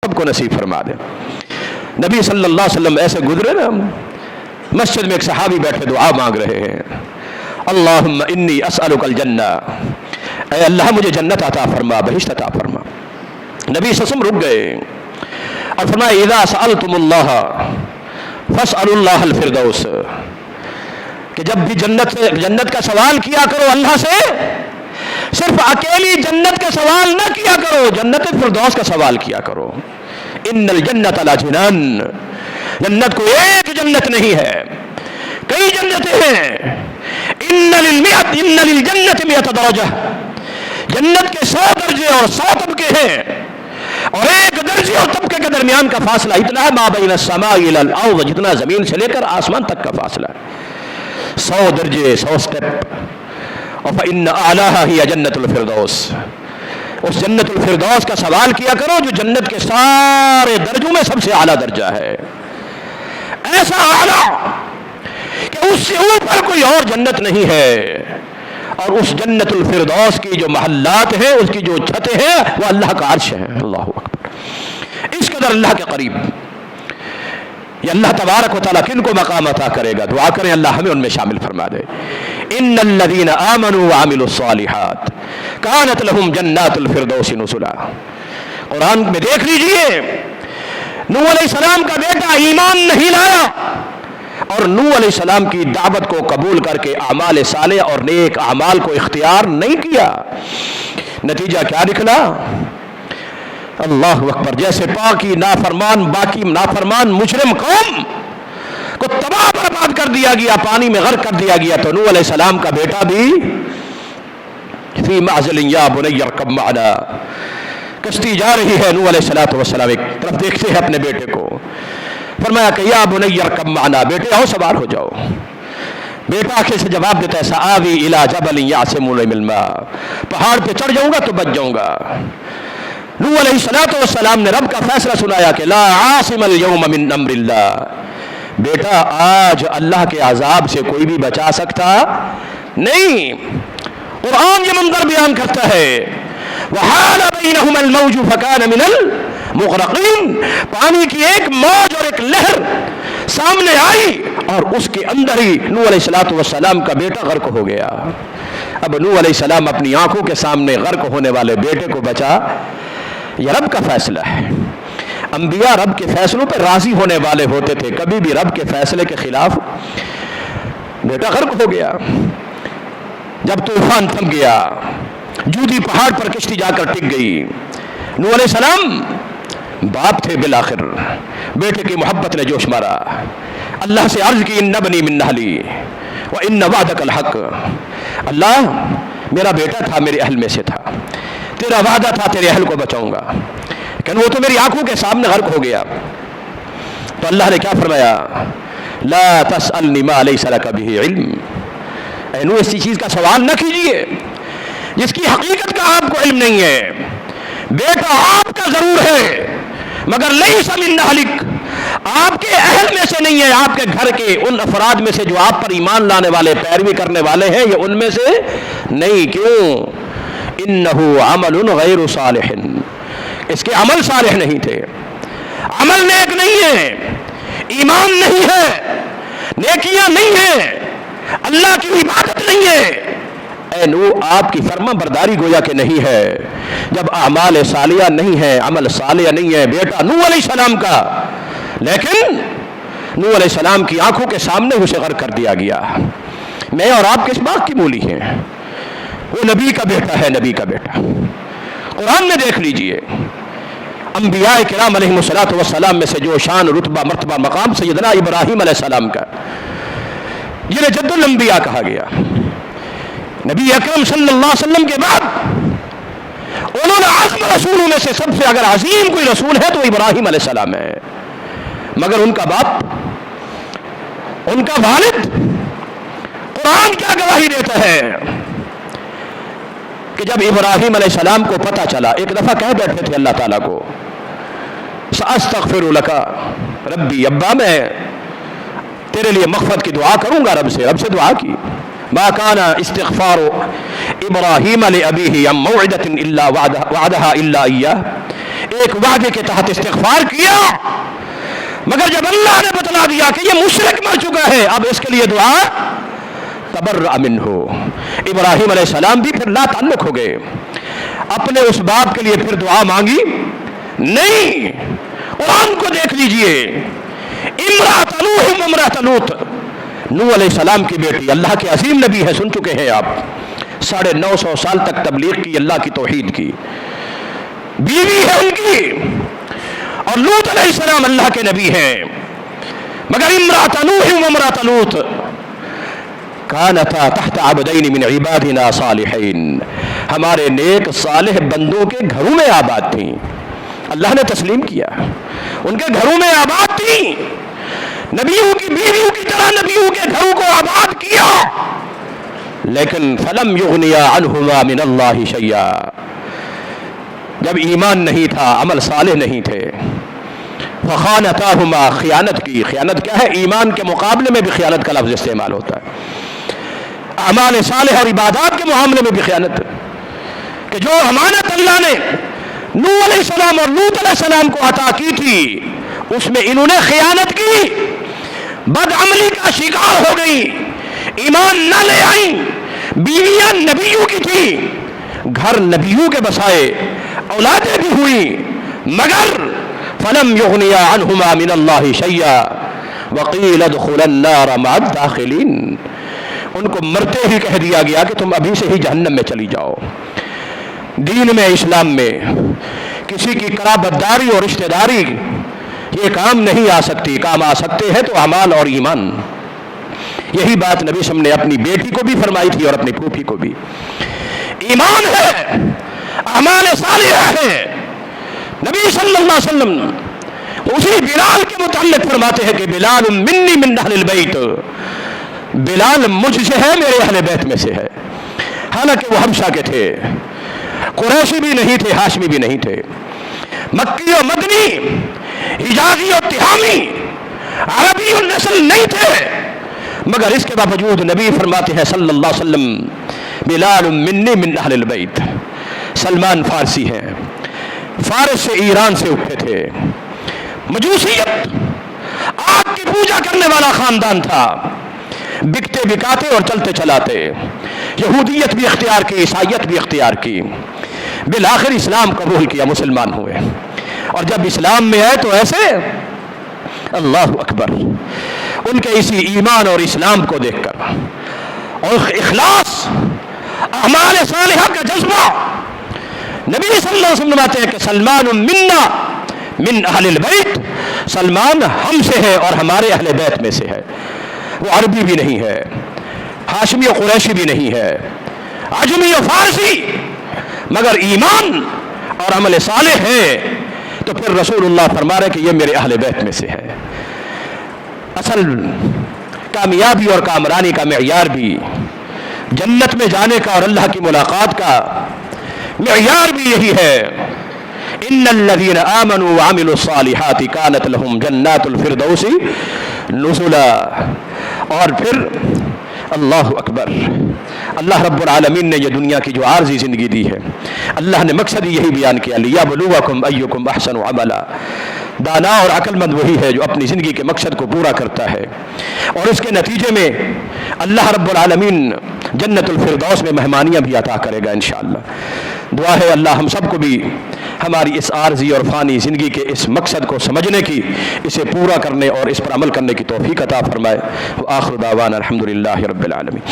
سب کو نصیب فرما دے۔ نبی صلی اللہ علیہ وسلم ایسے گزرے نا، مسجد میں ایک صحابی بیٹھے دعا مانگ رہے ہیں، اللہم انی اسألک الجنہ، اے اللہ مجھے جنت عطا فرما، بہشت عطا فرما۔ نبی صلی اللہ علیہ وسلم رک گئے اور فرمایا اذا سألتم اللہ فاسألوا اللہ الفردوس، کہ جب بھی جنت کا سوال کیا کرو اللہ سے، صرف اکیلی جنت کا سوال نہ کیا کرو، جنت الفردوس کا سوال کیا کرو۔ ان الجنت لجنان، جنت کو ایک جنت نہیں ہے، کئی جنتیں ہیں۔ ان للجنت 100 درجہ، جنت کے 100 درجے اور 100 طبقے ہیں، اور ایک درجے اور طبقے کے درمیان کا فاصلہ اتنا ہے ما بین السماء الی الارض، جتنا زمین سے لے کر آسمان تک کا فاصلہ ہے، 100 درجے 100 سٹیپ۔ اور فإن أعلاها هي جنت الفردوس، اس جنت الفردوس کا سوال کیا کرو جو جنت کے سارے درجوں میں سب سے اعلیٰ درجہ ہے، ایسا اعلیٰ کہ اس سے اوپر کوئی اور جنت نہیں ہے۔ اور اس جنت الفردوس کی جو محلات ہیں، اس کی جو چھتیں ہیں، وہ اللہ کا عرش ہے۔ اللہ اکبر، اس قدر اللہ کے قریب۔ یہ اللہ تبارک و تعالیٰ کن کو مقام عطا کرے گا؟ دعا کریں اللہ ہمیں ان میں شامل فرما دے۔ ان الذین آمنوا وعملوا الصالحات کانت لہم جنات الفردوس نزلا۔ قرآن میں دیکھ لیجئے، نوح علیہ السلام کا بیٹا ایمان نہیں لایا اور نوح علیہ السلام کی دعوت کو قبول کر کے اعمال صالح اور نیک اعمال کو اختیار نہیں کیا، نتیجہ کیا نکلا؟ اللہ اکبر، جیسے باقی نافرمان مجرم قوم کو تباہ برباد کر دیا گیا، پانی میں غرق کر دیا گیا، تو نوح علیہ السلام کا بیٹا بھی فی معزل یا بنی ارکب معنا، کشتی جا رہی ہے، نوح علیہ السلام ایک طرف دیکھتے ہیں اپنے بیٹے کو، فرمایا کہ یا بنی ارکب معنا، بیٹے آؤ سوار ہو جاؤ۔ بیٹا آخر سے جواب دیتا ہے سآوی الی جبل یعصمونی من الماء، پہاڑ پہ چڑھ جاؤں گا تو بچ جاؤں گا۔ نوح علیہ السلام نے رب کا فیصلہ سنایا کہ لا عاصم اليوم من امر اللہ، بیٹا آج اللہ کے عذاب سے کوئی بھی بچا سکتا نہیں۔ قرآن یہ منظر بیان کرتا ہے وحال بینہما الموج فکان من المغرقین، پانی کی ایک موج اور ایک لہر سامنے آئی اور اس کے اندر ہی نوح علیہ السلام کا بیٹا غرق ہو گیا۔ اب نوح علیہ السلام اپنی آنکھوں کے سامنے غرق ہونے والے بیٹے کو بچا، یہ رب کا فیصلہ ہے۔ انبیاء رب کے فیصلوں پہ راضی ہونے والے ہوتے تھے، کبھی بھی رب کے فیصلے کے خلاف۔ بیٹا غرق ہو گیا، جب طوفان تھم گیا، جودی پہاڑ پر کشتی جا کر ٹک گئی۔ نوح علیہ السلام باپ تھے، بالآخر بیٹے کی محبت نے جوش مارا، اللہ سے عرض کی ان ابنی من اہلی وان وعدک الحق، اللہ میرا بیٹا تھا، میرے اہل میں سے تھا، تیرا وعدہ تھا تیرے اہل کو بچاؤں گا، لیکن وہ تو میری آنکھوں کے سامنے غرق ہو گیا۔ تو اللہ نے کیا فرمایا؟ لا تسألنی ما لیس لک بہ علم، اے نوح اسی چیز کا سوال نہ کیجئے جس کی حقیقت کا آپ کو علم نہیں ہے۔ بیٹا آپ کا ضرور ہے مگر لیس من اہلک، آپ کے اہل میں سے نہیں ہے، آپ کے گھر کے ان افراد میں سے جو آپ پر ایمان لانے والے، پیروی کرنے والے ہیں، یہ ان میں سے نہیں۔ کیوں؟ انہو عمل غیر صالح، اس کے عمل صالح نہیں تھے، عمل نیک نہیں ہے، ایمان نہیں ہے، نیکیاں نہیں ہیں، اللہ کی عبادت نہیں ہے۔ اے نوح آپ کی فرما برداری گویا کہ نہیں ہے، جب اعمال صالحہ نہیں ہے، عمل صالح نہیں ہے، بیٹا نوح علیہ السلام کا، لیکن نوح علیہ السلام کی آنکھوں کے سامنے اسے غرق کر دیا گیا۔ میں اور آپ کس بات کی مولی ہیں؟ وہ نبی کا بیٹا ہے، نبی کا بیٹا۔ قرآن میں دیکھ لیجئے انبیاء کرام علیہم السلام میں سے جو شان، رتبہ، مرتبہ، مقام سیدنا ابراہیم علیہ السلام کا، جنہیں جد الانبیاء کہا گیا، نبی اکرم صلی اللہ علیہ وسلم کے بعد انہوں نے عظم رسولوں میں سے سب سے اگر عظیم کوئی رسول ہے تو ابراہیم علیہ السلام ہے، مگر ان کا باپ، ان کا والد، قرآن کیا گواہی دیتا ہے کہ جب ابراہیم علیہ السلام کو پتہ چلا، ایک دفعہ کہہ بیٹھے تھے اللہ تعالیٰ کو سأستغفر لک ربی، ابا میں تیرے لیے مغفرت کی دعا کروں گا، رب سے دعا کی۔ ما كان استغفار ابراہیم لابیہ عن موعدۃ الا وعدها الا اياه، ایک وعدے کے تحت استغفار کیا، مگر جب اللہ نے بتلا دیا کہ یہ مشرک مر چکا ہے اب اس کے لیے دعا، تبرأ منہ، ابراہیم علیہ السلام بھی پھر لا تعلق ہو گئے، اپنے اس باپ کے لیے پھر دعا مانگی نہیں۔ قرآن کو دیکھ لیجئے، امرأۃ نوح وامرأۃ لوط، نوح علیہ السلام کی بیٹی، اللہ کے عظیم نبی ہے، سن چکے ہیں آپ، 950 سال تک تبلیغ کی، اللہ کی توحید کی، بیوی ہے ان کی، اور لوط علیہ السلام اللہ کے نبی ہیں، مگر امرأۃ نوح وامرأۃ لوط کانتا تحت عبدین من عبادنا صالحین، ہمارے نیک صالح بندوں کے گھروں میں آباد تھیں، اللہ نے تسلیم کیا، ان کے گھروں میں آباد تھیں، نبیوں کی بیویوں کی طرح نبیوں کے گھروں کو آباد کیا، لیکن فلم یغنیا عنہما من اللہ شیئا، جب ایمان نہیں تھا، عمل صالح نہیں تھے، فخانتاہما، خیانت کی، خیانت کیا ہے؟ ایمان کے مقابلے میں بھی خیانت کا لفظ استعمال ہوتا ہے، اعمال صالح اور عبادات کے معاملے میں بھی خیانت، کہ جو امانت اللہ نے نوح علیہ السلام اور لوط علیہ السلام کو عطا کی تھی اس میں انہوں نے خیانت کی، بدعملی کا شکار ہو گئی، ایمان نہ لے آئیں، بیویاں نبیوں کی تھی، گھر نبیوں کے بسائے، اولادیں بھی ہوئی، مگر فلم یغنیا عنہما من اللہ شیئا وقیل ادخلا النار مع الداخلین، ان کو مرتے ہی کہہ دیا گیا کہ تم ابھی سے ہی جہنم میں چلی جاؤ۔ دین میں، اسلام میں کسی کی قرابت داری اور رشتہ داری یہ کام نہیں آ سکتی، کام آ سکتے ہیں تو اعمال اور ایمان۔ یہی بات نبی صلی اللہ علیہ وسلم نے اپنی بیٹی کو بھی فرمائی تھی اور اپنی پھوپھی کو بھی، ایمان ہے، اعمال صالحہ ہے۔ نبی صلی اللہ علیہ وسلم اسی بلال کے متعلق فرماتے ہیں کہ بلال منی من اہل البیت، بلال مجھ سے ہے، میرے اہل بیت میں سے ہے، حالانکہ وہ حبشہ کے تھے، قریشی بھی نہیں تھے، ہاشمی بھی نہیں تھے، مکی و مدنی، حجازی و تہامی، عربی النسل نہیں تھے، مگر اس کے باوجود نبی فرماتے ہیں صلی اللہ علیہ وسلم بلال منی من اہل البیت۔ سلمان فارسی ہیں، فارس سے، ایران سے اٹھے تھے، مجوسیت، آگ کی پوجا کرنے والا خاندان تھا، بکتے بکاتے اور چلتے چلاتے، یہودیت بھی اختیار کی، عیسائیت بھی اختیار کی، بالآخر اسلام قبول کیا، مسلمان ہوئے، اور جب اسلام میں آئے تو ایسے، اللہ اکبر، ان کے اسی ایمان اور اسلام کو دیکھ کر اور اخلاص، اعمال صالحہ کا جذبہ، نبی صلی اللہ علیہ وسلم فرماتے ہیں کہ سلمان منا من اہل البیت، سلمان ہم سے ہے اور ہمارے اہل بیت میں سے ہے، وہ عربی بھی نہیں ہے، ہاشمی و قریشی بھی نہیں ہے، عجمی و فارسی، مگر ایمان اور عمل صالح ہے، تو پھر رسول اللہ فرما رہے کہ یہ میرے اہل بیت میں سے ہے۔ اصل کامیابی اور کامرانی کا معیار بھی، جنت میں جانے کا اور اللہ کی ملاقات کا معیار بھی یہی ہے، ان الذین آمنوا وعملوا الصالحات کانت لهم جنات الفردوس نزلا، اور پھر اللہ اکبر، اللہ رب العالمین نے یہ دنیا کی جو عارضی زندگی دی ہے، اللہ نے مقصد یہی بیان کیا، لیبلوکم ایکم احسن عملا، دانا اور عقل مند وہی ہے جو اپنی زندگی کے مقصد کو پورا کرتا ہے، اور اس کے نتیجے میں اللہ رب العالمین جنت الفردوس میں مہمانیاں بھی عطا کرے گا انشاءاللہ۔ دعا ہے اللہ ہم سب کو بھی ہماری اس عارضی اور فانی زندگی کے اس مقصد کو سمجھنے کی، اسے پورا کرنے اور اس پر عمل کرنے کی توفیق عطا فرمائے۔ وآخر دعوانا الحمدللہ رب العالمین۔